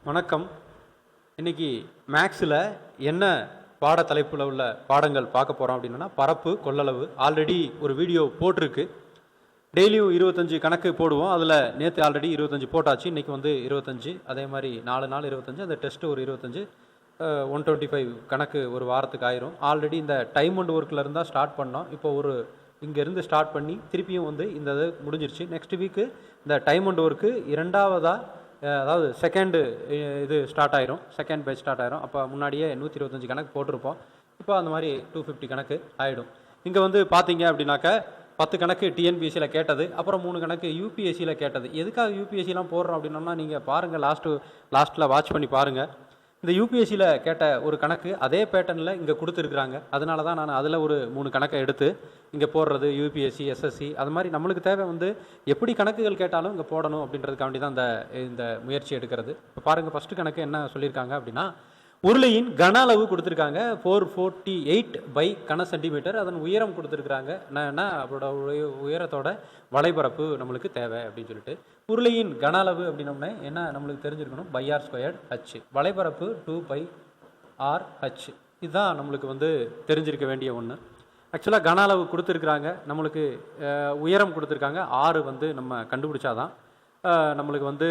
வணக்கம். இன்னைக்கு மேக்ஸில் என்ன பாடத்தலைப்பில் உள்ள பாடங்கள் பார்க்க போகிறோம் அப்படின்னா பரப்பு கொள்ளளவு. ஆல்ரெடி ஒரு வீடியோ போட்டிருக்கு. டெய்லியும் 25 கணக்கு போடுவோம். அதில் நேற்று ஆல்ரெடி 25 போட்டாச்சு. இன்றைக்கி வந்து 25, அதே மாதிரி 4 நாள் 25, அந்த டெஸ்ட்டு ஒரு 25, 125 கணக்கு ஒரு வாரத்துக்கு ஆயிரும். ஆல்ரெடி இந்த டைம் அண்ட் ஒர்க்கில் இருந்தால் ஸ்டார்ட் பண்ணோம். இப்போ இங்கேருந்து ஸ்டார்ட் பண்ணி திருப்பியும் வந்து இந்த இது முடிஞ்சிருச்சு. நெக்ஸ்ட் வீக்கு இந்த டைம் அண்ட் ஒர்க்கு இரண்டாவதாக, அதாவது செகண்டு இது ஸ்டார்ட் ஆயிரும், செகண்ட் பேட்ச் ஸ்டார்ட் ஆயிரும். அப்போ முன்னாடியே 125 கணக்கு போட்டிருப்போம். இப்போ அந்த மாதிரி 250 கணக்கு ஆகிடும். இங்கே வந்து பார்த்தீங்க அப்படின்னாக்க 10 கணக்கு டிஎன்பிஎஸ்சியில் கேட்டது, அப்புறம் 3 கணக்கு யூபிஎஸ்சியில் கேட்டது. எதுக்காக யூபிஎஸ்சிலாம் போடுறோம் அப்படின்னோம்னா, நீங்கள் பாருங்கள், லாஸ்ட்டில் வாட்ச் பண்ணி பாருங்கள். இந்த யூபிஎஸ்சியில் கேட்ட ஒரு கணக்கு அதே பேட்டர்னில் இங்கே கொடுத்துருக்குறாங்க. அதனால தான் நான் அதில் ஒரு 3 கணக்கை எடுத்து இங்கே போடுறது. யூபிஎஸ்சி, எஸ்எஸ்சி, அது மாதிரி நம்மளுக்கு தேவை வந்து எப்படி கணக்குகள் கேட்டாலும் இங்கே போடணும் அப்படின்றதுக்காண்டி தான் இந்த முயற்சி எடுக்கிறது. இப்போ பாருங்கள், ஃபஸ்ட்டு கணக்கு என்ன சொல்லியிருக்காங்க அப்படின்னா, உருளையின் கன அளவு கொடுத்துருக்காங்க 448 பை கன சென்டிமீட்டர். அதன் உயரம் கொடுத்துருக்குறாங்க. என்னன்னா அதோட உயரத்தோட வளைபரப்பு நம்மளுக்கு தேவை அப்படின்னு சொல்லிட்டு. உருளையின் கன அளவு அப்படின்னோம்னா என்ன நம்மளுக்கு தெரிஞ்சிருக்கணும், பை ஆர் ஸ்கொயர்ட் ஹச். வளைபரப்பு 2 பை ஆர் ஹச். இதுதான் நம்மளுக்கு வந்து தெரிஞ்சிருக்க வேண்டிய ஒன்று. ஆக்சுவலாக கன அளவு கொடுத்துருக்குறாங்க, நம்மளுக்கு உயரம் கொடுத்துருக்காங்க. 6 வந்து நம்ம கண்டுபிடிச்சாதான் நம்மளுக்கு வந்து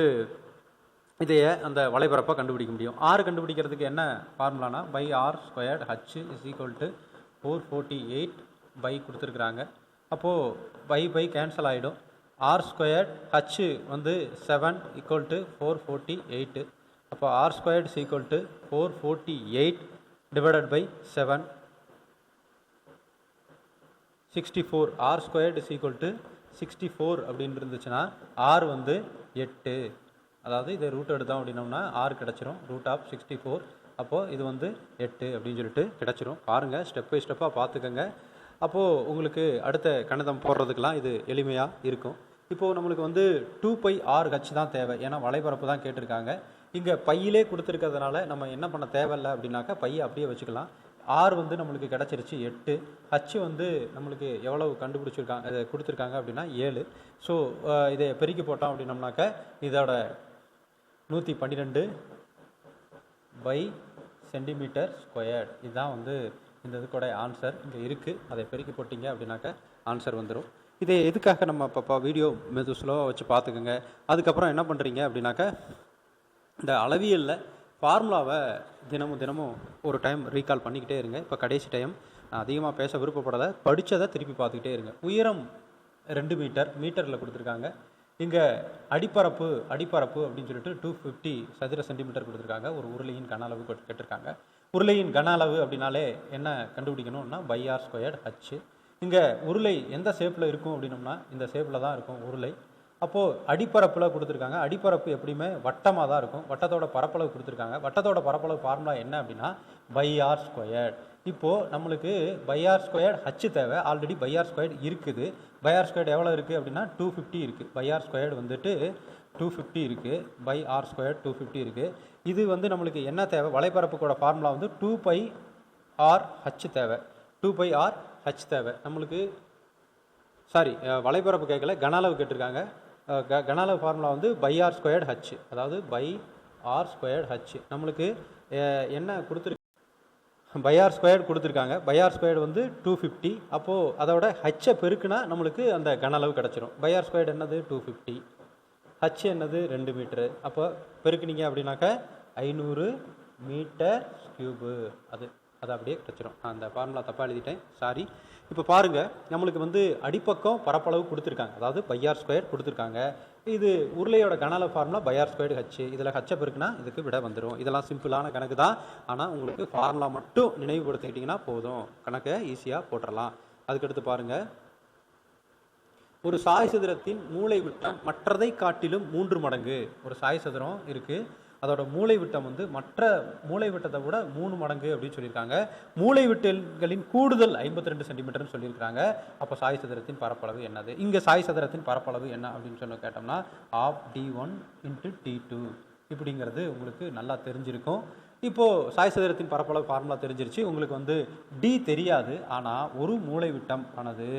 இதையே அந்த வளைபரப்பை கண்டுபிடிக்க முடியும். 6 கண்டுபிடிக்கிறதுக்கு என்ன ஃபார்முலானா, pi R squared h is equal to 448 pi கொடுத்துருக்குறாங்க. அப்போது பை கேன்சல் ஆகிடும். ஆர் ஸ்கொயர்ட் ஹச் வந்து 7 ஈக்குவல் டு 448. அப்போ r squared is equal to 448 divided by 7, 64. R squared is equal to 64 அப்படின்னு இருந்துச்சுன்னா ஆர் வந்து 8. அதாவது இதை ரூட் எடுத்தோம் அப்படின்னோம்னா ஆர் கிடச்சிரும், ரூட் ஆஃப் 64. அப்போது இது வந்து 8 அப்படின்னு சொல்லிட்டு கிடச்சிரும். பாருங்கள், ஸ்டெப் பை ஸ்டெப்பாக பார்த்துக்கோங்க. அப்போது உங்களுக்கு அடுத்த கணிதம் போடுறதுக்கெலாம் இது எளிமையாக இருக்கும். இப்போது நம்மளுக்கு வந்து 2 பை ஆர் ஹச் தான் தேவை. ஏன்னா வளைபரப்பு தான் கேட்டிருக்காங்க. இங்கே பையிலே கொடுத்துருக்கிறதுனால நம்ம என்ன பண்ண தேவையில்லை அப்படின்னாக்கா பையை அப்படியே வச்சுக்கலாம். ஆர் வந்து நம்மளுக்கு கிடச்சிருச்சு 8. ஹச் வந்து நம்மளுக்கு எவ்வளவு கண்டுபிடிச்சிருக்காங்க, இதை கொடுத்துருக்காங்க அப்படின்னா 7. ஸோ இதை பெருக்கி போட்டோம் அப்படின்னம்னாக்க இதோட 112 பை சென்டிமீட்டர் ஸ்கொயர்ட். இதுதான் வந்து இந்த இதுக்கூட ஆன்சர் இங்கே இருக்குது. அதை பெருக்கி போட்டிங்க அப்படின்னாக்க ஆன்சர் வந்துடும். இதை எதுக்காக நம்ம இப்போ வீடியோ ஸ்லோவாக வச்சு பார்த்துக்கோங்க. அதுக்கப்புறம் என்ன பண்ணுறீங்க அப்படின்னாக்க, இந்த அளவியலில் ஃபார்முலாவை தினமும் ஒரு டைம் ரீகால் பண்ணிக்கிட்டே இருங்க. இப்போ கடைசி டைம் நான் அதிகமாக பேச விருப்பப்படாத, படித்ததை திருப்பி பார்த்துக்கிட்டே இருங்க. உயரம் 2 மீட்டர், மீட்டரில் கொடுத்துருக்காங்க. இங்கே அடிப்பரப்பு அப்படின்னு சொல்லிட்டு 250 சதுர சென்டிமீட்டர் கொடுத்துருக்காங்க. ஒரு உருளையின் கன அளவு கேட்டிருக்காங்க. உருளையின் கன அளவு அப்படின்னாலே என்ன கண்டுபிடிக்கணும்னா பை ஆர் ஸ்கொயர்ட் ஹச். இங்கே உருளை எந்த ஷேப்பில் இருக்கும் அப்படின்னோம்னா இந்த ஷேப்பில் தான் இருக்கும் உருளை. அப்போது அடிப்பரப்பில் கொடுத்துருக்காங்க. அடிப்பரப்பு எப்படியுமே வட்டமாக தான் இருக்கும். வட்டத்தோட பரப்பளவு கொடுத்துருக்காங்க. வட்டத்தோட பரப்பளவு ஃபார்முலா என்ன அப்படின்னா பை ஆர் ஸ்கொயர்ட். இப்போது நம்மளுக்கு பை ஆர் ஸ்கொயர்ட் ஹச் தேவை. ஆல்ரெடி பை ஆர் ஸ்கொயர்ட் இருக்குது. பை ஆர் ஸ்கொயர்ட் எவ்வளோ இருக்குது அப்படின்னா 250 இருக்குது. பை ஆர் ஸ்கொயர்ட் வந்துட்டு 250 இருக்குது. பை ஆர் ஸ்கொயர்ட் 250 இருக்குது. இது வந்து நம்மளுக்கு என்ன தேவை, வளைபரப்புக்கோட ஃபார்முலா வந்து 2 பை ஆர் ஹச் தேவை. 2 பை ஆர் ஹச் தேவை நம்மளுக்கு. சாரி, வளைபரப்பு கேட்கல, கன அளவு கேட்டிருக்காங்க. கன அளவு ஃபார்முலா வந்து பை ஆர் ஸ்கொயர்ட் ஹச். அதாவது பை ஆர் ஸ்கொயர்ட் ஹச் நம்மளுக்கு என்ன கொடுத்துருக்கு, பை ஆர் ஸ்கொயர்டு கொடுத்துருக்காங்க. பை ஆர் ஸ்கொயர்டு வந்து 250. அப்போது அதோட ஹச்சை பெருக்குனா நம்மளுக்கு அந்த கன அளவு கிடச்சிரும். பை ஆர் ஸ்கொயர்டு என்னது 250, ஹச் என்னது 2 மீட்ரு. அப்போ பெருக்குனீங்க அப்படின்னாக்க 500 மீட்டர் கியூபு. அது அப்படியே கிடச்சிரும். அந்த ஃபார்முலா தப்பாக எழுதிட்டேன், சாரி. இப்போ பாருங்கள், நம்மளுக்கு வந்து அடிப்பக்கம் பரப்பளவு கொடுத்துருக்காங்க. அதாவது பை ஆர் ஸ்கொயர் கொடுத்துருக்காங்க. இது உருளையோட கன அளவு formula pi R squared H. இதில் ஹச்சை பெருக்குனா இதுக்கு விட வந்துடும். இதெல்லாம் சிம்பிளான கணக்கு தான். ஆனால் உங்களுக்கு ஃபார்முலா மட்டும் நினைவுபடுத்திக்கிட்டிங்கன்னா போதும், கணக்கை ஈஸியாக போட்டுடலாம். அதுக்கடுத்து பாருங்கள், ஒரு சாய் சதுரத்தின் மூளை விட்டம் மற்றதை காட்டிலும் 3 மடங்கு. ஒரு சாய் சதுரம் இருக்குது, அதோட மூளை விட்டம் வந்து மற்ற மூளை விட்டத்தை விட 3 மடங்கு அப்படின்னு சொல்லியிருக்காங்க. மூளை விட்டல்களின் கூடுதல் 52 சென்டிமீட்டர்னு சொல்லியிருக்காங்க. அப்போ சாய் சதுரத்தின் பரப்பளவு என்னது? இங்கே சாய் சதுரத்தின் பரப்பளவு என்ன அப்படின்னு சொல்லி கேட்டோம்னா ஆஃப் D1 இன்ட்டு T2 இப்படிங்கிறது உங்களுக்கு நல்லா தெரிஞ்சிருக்கும். இப்போது சாய் சதுரத்தின் பரப்பளவு ஃபார்முலா தெரிஞ்சிருச்சு. உங்களுக்கு வந்து டி தெரியாது. ஆனால் ஒரு மூளை விட்டம் ஆனது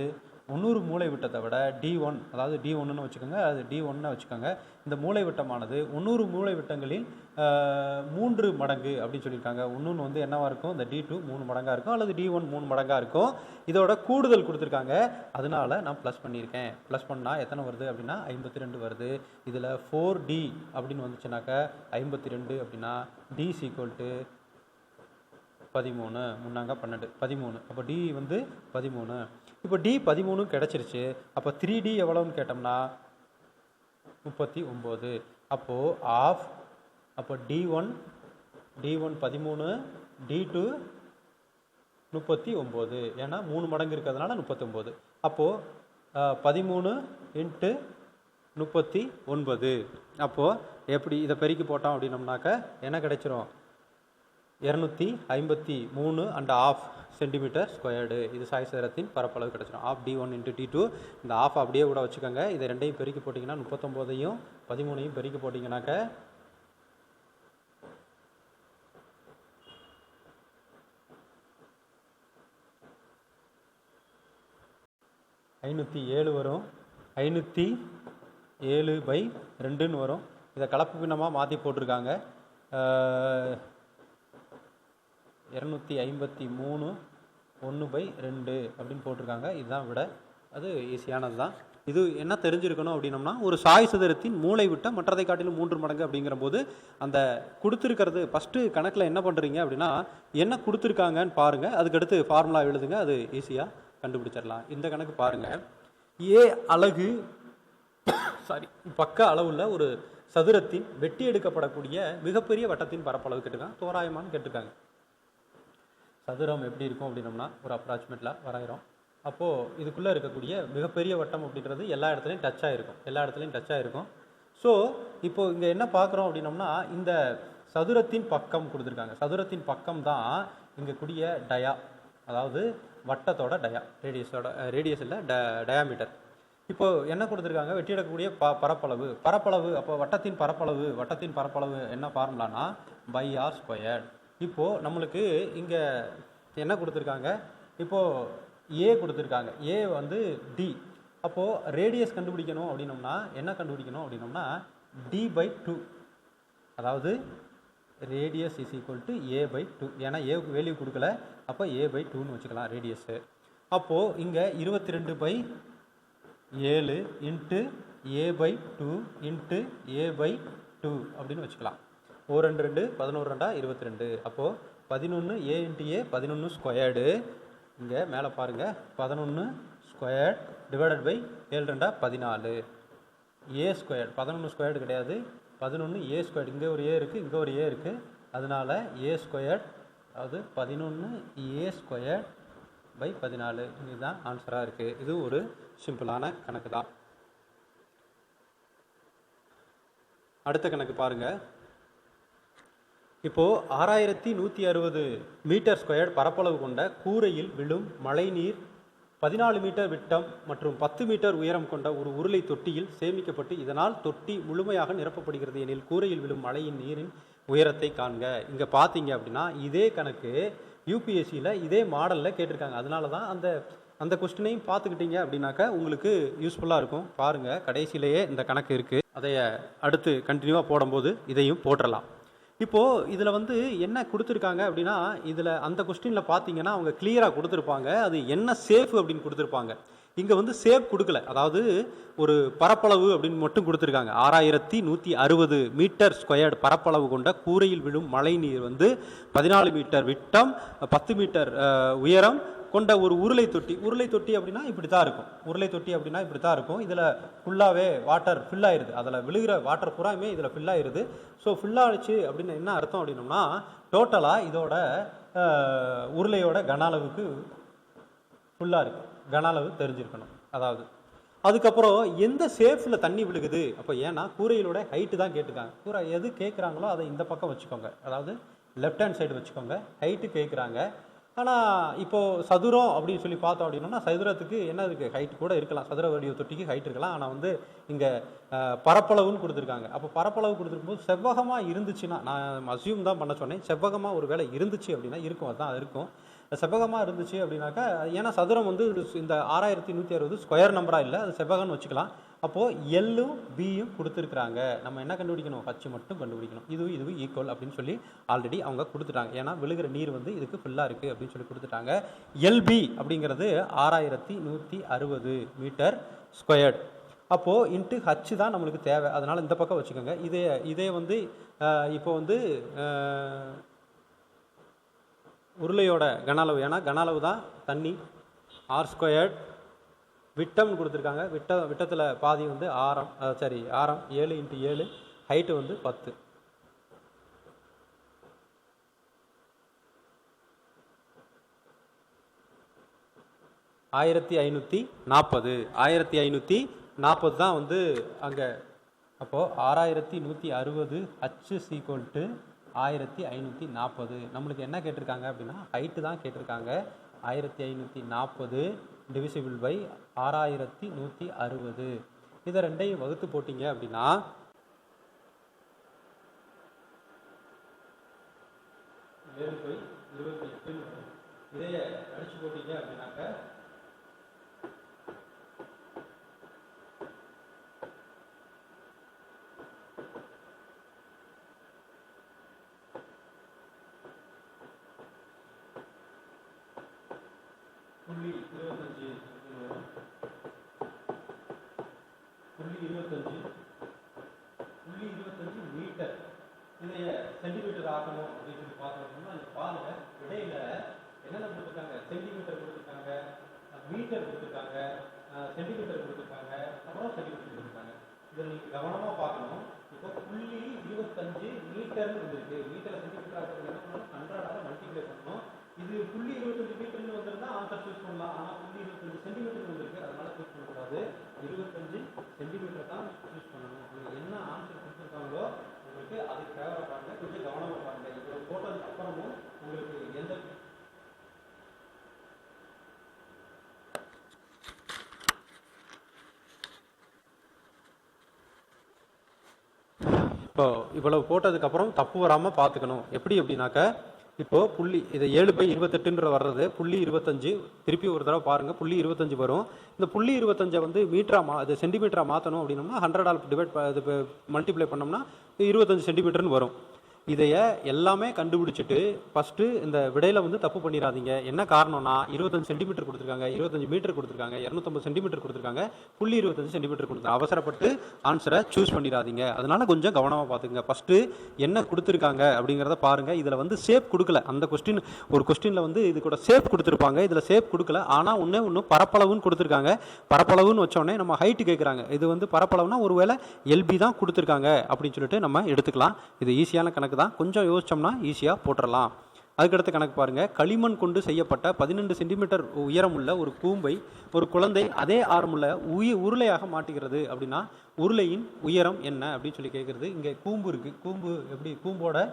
300 மூலை விட்டத்தை விட D1, அதாவது D1ன்னு வச்சுக்கோங்க, அது D1ன்னு வச்சுக்கோங்க. இந்த மூலை விட்டமானது 300 மூலை விட்டங்களில் 3 மடங்கு அப்படின்னு சொல்லியிருக்காங்க. இன்னொன்று வந்து என்னவா இருக்கும், இந்த D2 3 மடங்காக இருக்கும், அல்லது D1 3 மடங்காக இருக்கும். இதோட கூடுதல் கொடுத்துருக்காங்க, அதனால நான் ப்ளஸ் பண்ணியிருக்கேன். ப்ளஸ் பண்ணால் எத்தனை வருது அப்படின்னா 52 வருது. இதில் 4D அப்படின்னு வந்துச்சுனாக்கா 52 அப்படின்னா D = 13, முன்னாங்க 12, 13. அப்போ D வந்து 13. இப்போ D 13 கிடச்சிருச்சு. அப்போ 3D எவ்வளோன்னு கேட்டோம்னா 39. அப்போது ஆஃப், அப்போ D1 13, D2 39. ஏன்னா 3 மடங்கு இருக்கிறதுனால 39. அப்போது 13 × 39. அப்போது எப்படி இதை பெருக்கி போட்டோம் அப்படின்னம்னாக்க என்ன கிடைச்சிரும், 253.5 சென்டிமீட்டர் ஸ்கொயர்டு. இது சாய்சதுரத்தின் பரப்பளவு கிடச்சிடும். Of D1 × D2. இந்த ஆஃப் அப்படியே கூட வச்சுக்கோங்க. இதை ரெண்டையும் பெருக்கி போட்டிங்கன்னா 39ஐயும் 13ஐயும் பெருக்கி போட்டிங்கனாக்க 507 வரும். 507/2ன்னு வரும். இதை கலப்பு பின்னமாக மாற்றி போட்டிருக்காங்க. 253 1/2 அப்படின்னு போட்டிருக்காங்க. இதுதான் விட. அது ஈஸியானது தான். இது என்ன தெரிஞ்சிருக்கணும் அப்படின்னம்னா, ஒரு சாய் சதுரத்தின் மூளை விட்ட மற்றதை காட்டிலும் 3 மடங்கு அப்படிங்கிற போது அந்த கொடுத்துருக்கிறது ஃபஸ்ட்டு கணக்கில் என்ன பண்ணுறீங்க அப்படின்னா, என்ன கொடுத்துருக்காங்கன்னு பாருங்கள், அதுக்கடுத்து ஃபார்முலா எழுதுங்க, அது ஈஸியாக கண்டுபிடிச்சிடலாம். இந்த கணக்கு பாருங்கள். ஏ அலகு பக்க அளவுள்ள ஒரு சதுரத்தின் வெட்டி எடுக்கப்படக்கூடிய மிகப்பெரிய வட்டத்தின் பரப்பளவு கேட்டிருக்காங்க. தோராயமானு கேட்டிருக்காங்க. சதுரம் எப்படி இருக்கும் அப்படின்னம்னா ஒரு அப்ராக்சிமேட்டில் வரைகிறோம். அப்போது இதுக்குள்ளே இருக்கக்கூடிய மிகப்பெரிய வட்டம் அப்படின்றது எல்லா இடத்துலையும் டச் ஆகிருக்கும். ஸோ இப்போது இங்கே என்ன பார்க்குறோம் அப்படின்னம்னா, இந்த சதுரத்தின் பக்கம் கொடுத்துருக்காங்க. சதுரத்தின் பக்கம் தான் இங்கே கூடிய டயா, அதாவது வட்டத்தோட டயா, ரேடியஸ் இல்லை டயாமீட்டர். இப்போது என்ன கொடுத்துருக்காங்க, வெட்டி எடுக்கக்கூடிய பரப்பளவு. அப்போ வட்டத்தின் பரப்பளவு என்ன ஃபார்முலானா πr². இப்போது நம்மளுக்கு இங்கே என்ன கொடுத்துருக்காங்க, இப்போது ஏ கொடுத்துருக்காங்க. ஏ வந்து டி. அப்போது ரேடியஸ் கண்டுபிடிக்கணும் அப்படின்னோம்னா என்ன கண்டுபிடிக்கணும் அப்படின்னோம்னா D/2. அதாவது ரேடியஸ் = A/2. ஏன்னா ஏவுக்கு வேல்யூ கொடுக்கல, அப்போ A/2ன்னு வச்சுக்கலாம் ரேடியஸு. அப்போது இங்கே 22/7 × A/2 × A/2 அப்படின்னு வச்சுக்கலாம். 2 2 11 22. அப்போது 11 A × A 11 ஸ்கொயர்டு. இங்கே மேலே பாருங்கள், 11 squared divided by 7 2 14. A squared 11 squared கிடையாது, 11 A ஸ்கொயர்டு. இங்கே ஒரு ஏ இருக்குது, இங்கே ஒரு ஏ இருக்குது. அதனால் A ஸ்கொயர்ட், அதாவது 11 A ஸ்கொயர்ட் பை 14. இதுதான் ஆன்சராக இருக்குது. இது ஒரு சிம்பிளான கணக்கு தான். அடுத்த கணக்கு பாருங்கள். இப்போது 6160 மீட்டர் ஸ்கொயர் பரப்பளவு கொண்ட கூரையில் விழும் மழைநீர் 14 மீட்டர் விட்டம் மற்றும் 10 மீட்டர் உயரம் கொண்ட ஒரு உருளை தொட்டியில் சேமிக்கப்பட்டு இதனால் தொட்டி முழுமையாக நிரப்பப்படுகிறது எனில் கூரையில் விழும் மழையின் நீரின் உயரத்தை காண்க. இங்கே பார்த்தீங்க அப்படின்னா இதே கணக்கு யூபிஎஸ்சியில் இதே மாடலில் கேட்டிருக்காங்க. அதனால தான் அந்த கொஸ்டினையும் பார்த்துக்கிட்டீங்க அப்படின்னாக்கா உங்களுக்கு யூஸ்ஃபுல்லாக இருக்கும். பாருங்கள், கடைசியிலேயே இந்த கணக்கு இருக்குது. அதைய அடுத்து கண்டினியூவாக போடும்போது இதையும் போட்டுடலாம். இப்போது இதில் வந்து என்ன கொடுத்துருக்காங்க அப்படின்னா, இதில் அந்த கொஸ்டினில் பார்த்தீங்கன்னா அவங்க கிளியராக கொடுத்துருப்பாங்க. அது என்ன சேஃப் அப்படின்னு கொடுத்துருப்பாங்க. இங்கே வந்து சேஃப் கொடுக்கல, அதாவது ஒரு பரப்பளவு அப்படின்னு மட்டும் கொடுத்துருக்காங்க. 6160 மீட்டர் ஸ்கொயர்டு பரப்பளவு கொண்ட கூரையில் விழும் மழை நீர் வந்து 14 மீட்டர் விட்டம் 10 மீட்டர் உயரம் கொண்ட ஒரு உருளை தொட்டி அப்படின்னா இப்படி தான் இருக்கும். இதில் ஃபுல்லாகவே வாட்டர் ஃபில் ஆயிடுது. அதில் விழுகிற வாட்டர் பூராமே இதில் ஃபில் ஆயிடுது. ஸோ ஃபில் ஆகிடுச்சு அப்படின்னு என்ன அர்த்தம் அப்படின்னோம்னா, டோட்டலாக இதோட உருளையோட கன அளவுக்கு ஃபுல்லாக இருக்குது. கன அளவு தெரிஞ்சிருக்கணும். அதாவது அதுக்கப்புறம் எந்த சேஃபில் தண்ணி விழுகுது. அப்போ ஏன்னா கூரையிலோட ஹைட்டு தான் கேட்டுக்காங்க. கூரை எது கேட்குறாங்களோ அதை இந்த பக்கம் வச்சுக்கோங்க, அதாவது லெஃப்ட் ஹேண்ட் சைடு வச்சுக்கோங்க. ஹைட்டு கேட்குறாங்க. ஆனால் இப்போது சதுரம் அப்படின்னு சொல்லி பார்த்தோம் அப்படின்னா சதுரத்துக்கு என்ன இருக்குது, ஹைட் கூட இருக்கலாம், சதுர வடிவ தொட்டிக்கு ஹைட் இருக்கலாம். ஆனால் வந்து இங்கே பரப்பளவுன்னு கொடுத்துருக்காங்க. அப்போ பரப்பளவு கொடுத்துருக்கும்போது செவ்வகமாக இருந்துச்சுன்னா, நான் அசியூம் தான் பண்ண சொன்னேன், செவ்வகமாக ஒரு வேளை இருந்துச்சு அப்படின்னா இருக்கும், அதுதான் இருக்கும். செவ்வகமாக இருந்துச்சு அப்படின்னாக்கா, ஏன்னா சதுரம் வந்து இந்த 6160 ஸ்கொயர் நம்பராக இல்லை, அது செவ்வகம்னு வச்சுக்கலாம். அப்போது எல்லும் பியும் கொடுத்துருக்குறாங்க. நம்ம என்ன கண்டுபிடிக்கணும், ஹச் மட்டும் கண்டுபிடிக்கணும். இதுவும் ஈக்குவல் அப்படின்னு சொல்லி ஆல்ரெடி அவங்க கொடுத்துட்டாங்க. ஏன்னா விழுகிற நீர் வந்து இதுக்கு ஃபுல்லாக இருக்குது அப்படின்னு சொல்லி கொடுத்துட்டாங்க. எல்பி அப்படிங்கிறது 6160 மீட்டர் ஸ்கொயர்டு. அப்போது இன்ட்டு ஹச் தான் நம்மளுக்கு தேவை, அதனால் இந்த பக்கம் வச்சுக்கோங்க. இதே வந்து இப்போ வந்து உருளையோட கன அளவு, ஏன்னா கன அளவு தான் தண்ணி, ஆர் ஸ்கொயர்ட். விட்டம்னு கொடுத்துருக்காங்க. விட்டத்தில் பாதி வந்து ஆரம் 7 × 7, ஹைட்டு வந்து 10. ஆயிரத்தி 1540 தான் வந்து அங்கே. அப்போது 6160 H = 1540. நம்மளுக்கு என்ன கேட்டிருக்காங்க அப்படின்னா ஹைட்டு தான் கேட்டிருக்காங்க. 1540 டிவிசிபிள் பை 6160. இதை ரெண்டையும் வகுத்து போட்டிங்க அப்படின்னா 7/28. இதைய அடிச்சு போட்டிங்க அப்படின்னாக்க 0.25 மீட்டர். இதைய சென்டிமீட்டர் ஆக்கணும் அப்படின்னு சொல்லி பார்த்தோம்னா பாருங்க, இடையில என்னென்ன கொடுத்துருக்காங்க, சென்டிமீட்டர் கொடுத்துருக்காங்க, மீட்டர் கொடுத்துருக்காங்க, சென்டிமீட்டர் கொடுத்துருக்காங்க, அப்புறம் சென்டிமீட்டர் கொடுத்துருக்காங்க. இதை நீங்கள் கவனமாக பார்க்கணும். இப்போ 0.25 மீட்டர்னு வந்துருக்கு. மீட்டரை சென்டிமீட்டர் ஆக்கிறது என்ன பண்ணணும், 100ஆல் மல்டிப்ளை பண்ணணும். இது 0.25 மீட்டர்னு வந்திருந்தா ஆன்சர் சூஸ் பண்ணலாம். ஆனால் 0.25 சென்டிமீட்டர் வந்திருக்கு, அதனால சூஸ் பண்ணக்கூடாது. 25 சென்டிமீட்டர் தான் சூஸ் பண்ணணும். நீங்கள் என்ன ஆன்சர் கொடுத்துருக்காங்களோ உங்களுக்கு அதுக்கு ஃபேவராக பாருங்க, கொஞ்சம் கவனமாக பாருங்க. இப்போ போட்டதுக்கு அப்புறமும் உங்களுக்கு எந்த இப்போ இவ்வளவு போட்டதுக்கப்புறம் தப்பு வராமல் பார்த்துக்கணும். எப்படி அப்படின்னாக்க, இப்போது புள்ளி இதை 7/28 வர்றது 0.25, திருப்பி ஒரு தடவை பாருங்கள், 0.25 வரும். இந்த 0.25 வந்து அது சென்டிமீட்டராக மாற்றணும் அப்படின்னோம்னா 100ஆல் இது மல்டிப்ளை பண்ணோம்னா 25 சென்டிமீட்டர்னு வரும். இதைய எல்லாமே கண்டுபிடிச்சிட்டு ஃபஸ்ட்டு இந்த விடையில் வந்து தப்பு பண்ணிடாதீங்க. என்ன காரணம்னா 25 சென்டிமீட்டர் கொடுத்துருக்காங்க, 25 மீட்டர் கொடுத்துருக்காங்க, 250 சென்டிமீட்டர் கொடுத்துருக்காங்க, 0.25 சென்டிமீட்டர் கொடுத்துருக்காங்க. அவசரப்பட்டு ஆன்சரை சூஸ் பண்ணிடாதீங்க. அதனால் கொஞ்சம் கவனமாக பார்த்துங்க. ஃபஸ்ட்டு என்ன கொடுத்துருக்காங்க அப்படிங்கிறத பாருங்கள். இதில் வந்து ஷேப் கொடுக்கல. அந்த ஒரு கொஸ்டினில் வந்து இது கூட ஷேப் கொடுத்துருப்பாங்க, இதில் ஷேப் கொடுக்கல. ஆனால் ஒன்று பரப்பளவுன்னு கொடுத்துருக்காங்க. பரப்பளவுன்னு வச்சோடனே நம்ம ஹைட்டு கேட்குறாங்க. இது வந்து பரப்பளவுனா ஒருவேளை எல்பி தான் கொடுத்துருக்காங்க அப்படின்னு சொல்லிட்டு நம்ம எடுத்துக்கலாம். இது ஈஸியான கணக்கு தான், கொஞ்சம் யோசிச்சோம்னா ஈஸியாக போட்டுடலாம். அதுக்கடுத்து கணக்கு பாருங்கள். களிமண் கொண்டு செய்யப்பட்ட 12 சென்டிமீட்டர் உயரமுள்ள ஒரு கூம்பை ஒரு குழந்தை அதே ஆரமுள்ள உருளையாக மாட்டுகிறது அப்படின்னா உருளையின் உயரம் என்ன அப்படின்னு சொல்லி கேட்குறது. இங்கே கூம்பு இருக்குது. கூம்பு எப்படி, கூம்போட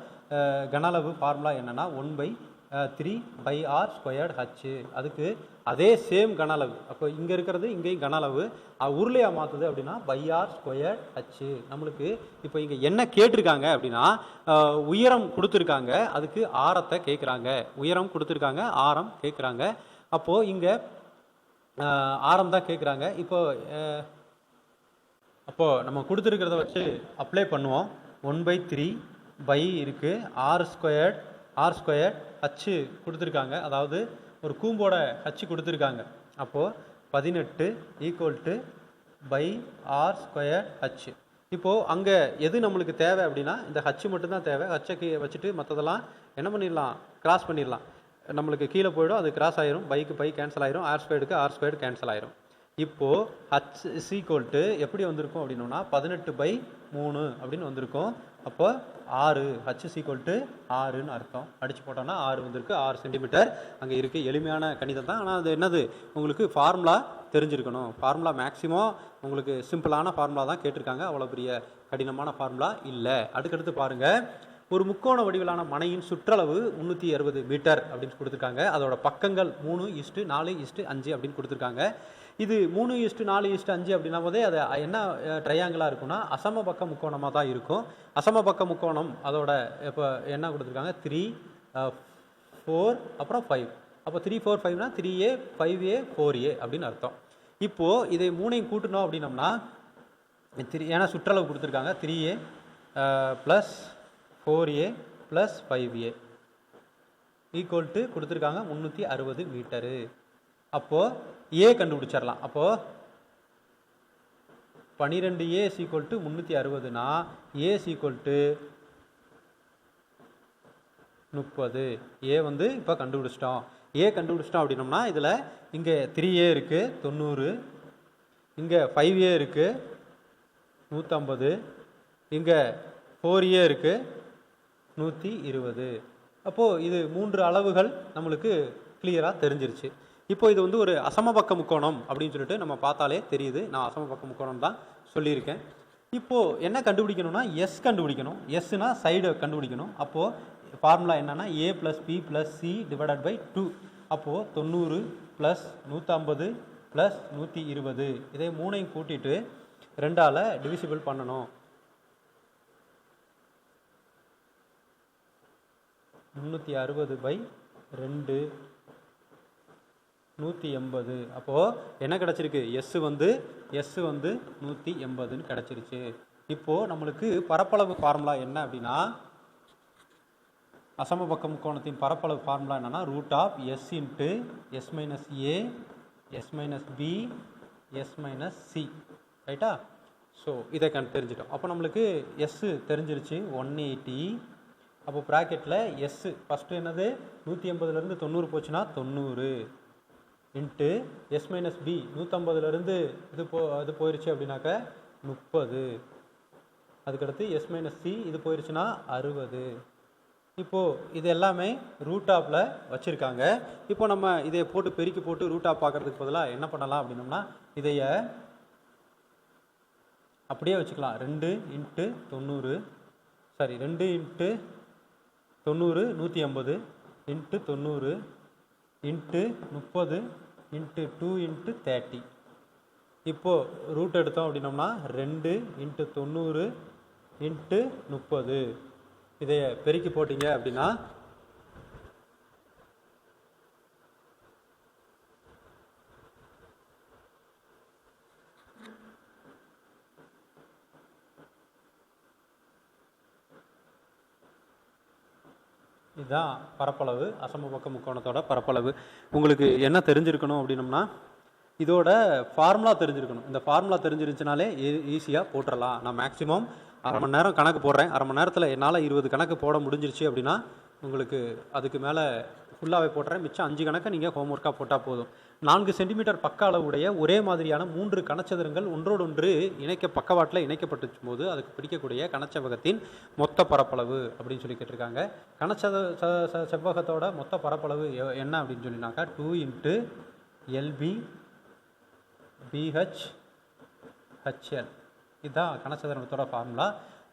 கன அளவு ஃபார்முலா என்னென்னா 1/3/r²h. அதுக்கு அதே சேம் கன அளவு. அப்போ இங்கே இருக்கிறது இங்கேயும் கன அளவு உருளையாக மாற்றுது அப்படின்னா r²h. நம்மளுக்கு இப்போ இங்கே என்ன கேட்டிருக்காங்க அப்படின்னா உயரம் கொடுத்துருக்காங்க, அதுக்கு ஆரத்தை கேட்குறாங்க. உயரம் கொடுத்துருக்காங்க, ஆரம் கேட்குறாங்க. அப்போது இங்கே ஆரம் தான் கேட்குறாங்க. அப்போது நம்ம கொடுத்துருக்கிறத வச்சு அப்ளை பண்ணுவோம். 1/3 இருக்குது, r²h கொடுத்துருக்காங்க. அதாவது ஒரு கூம்போட ஹச் கொடுத்துருக்காங்க. அப்போது 18 =r²h. இப்போது அங்கே எது நம்மளுக்கு தேவை அப்படின்னா இந்த ஹச் மட்டும்தான் தேவை. ஹச்சை வச்சுட்டு மற்றதெல்லாம் என்ன பண்ணிடலாம், கிராஸ் பண்ணிடலாம். நம்மளுக்கு கீழே போயிடும், அது கிராஸ் ஆயிரும். பைக்கு பை கேன்சல் ஆயிரும், r²க்கு r² கேன்சல் ஆயிரும். இப்போது ஹச் = எப்படி வந்திருக்கும் அப்படின்னா 18/3 அப்படின்னு வந்திருக்கும். அப்போ 6, ஹச் = 6ன்னு அர்த்தம். அடித்து போட்டோன்னா 6 வந்திருக்கு. 6 சென்டிமீட்டர் அங்கே இருக்குது. எளிமையான கணிதம் தான். ஆனால் அது என்னது, உங்களுக்கு ஃபார்முலா தெரிஞ்சிருக்கணும். ஃபார்முலா மேக்ஸிமம் உங்களுக்கு சிம்பிளான ஃபார்முலா தான் கேட்டிருக்காங்க, அவ்வளோ பெரிய கடினமான ஃபார்முலா இல்லை. அதுக்கடுத்து பாருங்கள், ஒரு முக்கோண வடிவிலான மனையின் சுற்றளவு 360 மீட்டர் அப்படின்னு கொடுத்துருக்காங்க. அதோட பக்கங்கள் 3:4:5 அப்படின்னு கொடுத்துருக்காங்க. இது 3:4:5 அப்படின்னா போதே அது என்ன ட்ரையாங்கிளாக இருக்கும்னா அசமபக்க முக்கோணமாக தான் இருக்கும். அசமபக்க முக்கோணம் அதோட இப்போ என்ன கொடுத்துருக்காங்க 3, 4 அப்புறம் 5. அப்போ 3, 4, 5னா 3A, 5A, 4A அப்படின்னு அர்த்தம். இப்போது இதை மூணையும் கூட்டணும் அப்படின்னம்னா ஏன்னா சுற்றளவு கொடுத்துருக்காங்க 3A + 4A + 5A equal to கொடுத்துருக்காங்க 360 மீட்டரு. அப்போது ஏ கண்டுபிடிச்சிடலாம். அப்போது 12A = 360னா A = 30. ஏ வந்து இப்போ கண்டுபிடிச்சிட்டோம். ஏ கண்டுபிடிச்சிட்டோம் அப்படின்னோம்னா இதில் இங்கே 3A இருக்குது 90, இங்கே 5A இருக்குது 150, இங்கே 4A இருக்குது 120. அப்போது இது 3 அளவுகள் நம்மளுக்கு கிளியராக தெரிஞ்சிருச்சு. இப்போ இது வந்து ஒரு அசமபக்க முக்கோணம் அப்படின்னு சொல்லிட்டு நம்ம பார்த்தாலே தெரியுது. நான் அசமபக்க முக்கோணம் தான் சொல்லியிருக்கேன். இப்போது என்ன கண்டுபிடிக்கணும்னா எஸ் கண்டுபிடிக்கணும். எஸ்னா சைடு கண்டுபிடிக்கணும். அப்போது ஃபார்முலா என்னென்னா A + B + C / 2. அப்போது 90 + 150 + 120 இதை மூணையும் கூட்டிட்டு 2ஆல் டிவிசிபிள் பண்ணணும். 360/2 180. அப்போது என்ன கிடச்சிருக்கு எஸ் வந்து 180ன்னு கிடச்சிருச்சு. இப்போது நம்மளுக்கு பரப்பளவு ஃபார்முலா என்ன அப்படின்னா அசமபக்க முக்கோணத்தின் பரப்பளவு ஃபார்முலா என்னென்னா √S × S - A S - B S - C ரைட்டா. ஸோ இதை தெரிஞ்சிட்டோம். அப்போ நம்மளுக்கு எஸ் தெரிஞ்சிருச்சு 180. அப்போ ப்ராக்கெட்டில் எஸ் ஃபஸ்ட்டு என்னது 180லேருந்து 90 போச்சுன்னா 90 இன்ட்டு S - B 150லேருந்து இது போயிடுச்சு அப்படின்னாக்க 30. அதுக்கடுத்து S - C இது போயிடுச்சுன்னா 60. இப்போது இது எல்லாமே ரூட்டாப்பில் வச்சுருக்காங்க. இப்போ நம்ம இதை போட்டு பெருக்கி போட்டு ரூட்டாப் பார்க்குறதுக்கு பதிலாக என்ன பண்ணலாம் அப்படின்னோம்னா இதைய அப்படியே வச்சுக்கலாம். 2 × 90 சாரி 2 × 90 150 × 90 × 30 × 2 × 30. இப்போது ரூட் எடுத்தோம் அப்படின்னோம்னா 2 × 90 × 30 இதை பெருக்கி போட்டிங்க அப்படின்னா இதுதான் பரப்பளவு, அசமபக்க முக்கோணத்தோட பரப்பளவு. உங்களுக்கு என்ன தெரிஞ்சிருக்கணும் அப்படின்னம்னா இதோட ஃபார்முலா தெரிஞ்சிருக்கணும். இந்த ஃபார்முலா தெரிஞ்சிருந்துச்சுனாலே ஈஸியாக போட்டுடலாம். நான் மேக்ஸிமம் அரை மணி நேரம் கணக்கு போடுறேன். அரை மணி நேரத்தில் என்னால் 20 கணக்கு போட முடிஞ்சிருச்சு அப்படின்னா உங்களுக்கு அதுக்கு மேலே ஃபுல்லாகவே போட்டுறேன். மிச்சம் 5 கணக்கை நீங்கள் ஹோம்ஒர்க்காக போட்டால் போதும். 4 சென்டிமீட்டர் பக்க அளவுடைய ஒரே மாதிரியான 3 கனச்சதுரங்கள் ஒன்றோடொன்று பக்கவாட்டில் இணைக்கப்பட்டுச்சும் போது அதுக்கு பிடிக்கக்கூடிய கனச்செவ்வகத்தின் மொத்த பரப்பளவு அப்படின்னு சொல்லி கேட்டிருக்காங்க. செவ்வகத்தோட மொத்த பரப்பளவு என்ன அப்படின்னு சொல்லினாக்கா 2 × LB BH HL இதுதான் கனச்சதுரத்தோட ஃபார்முலா.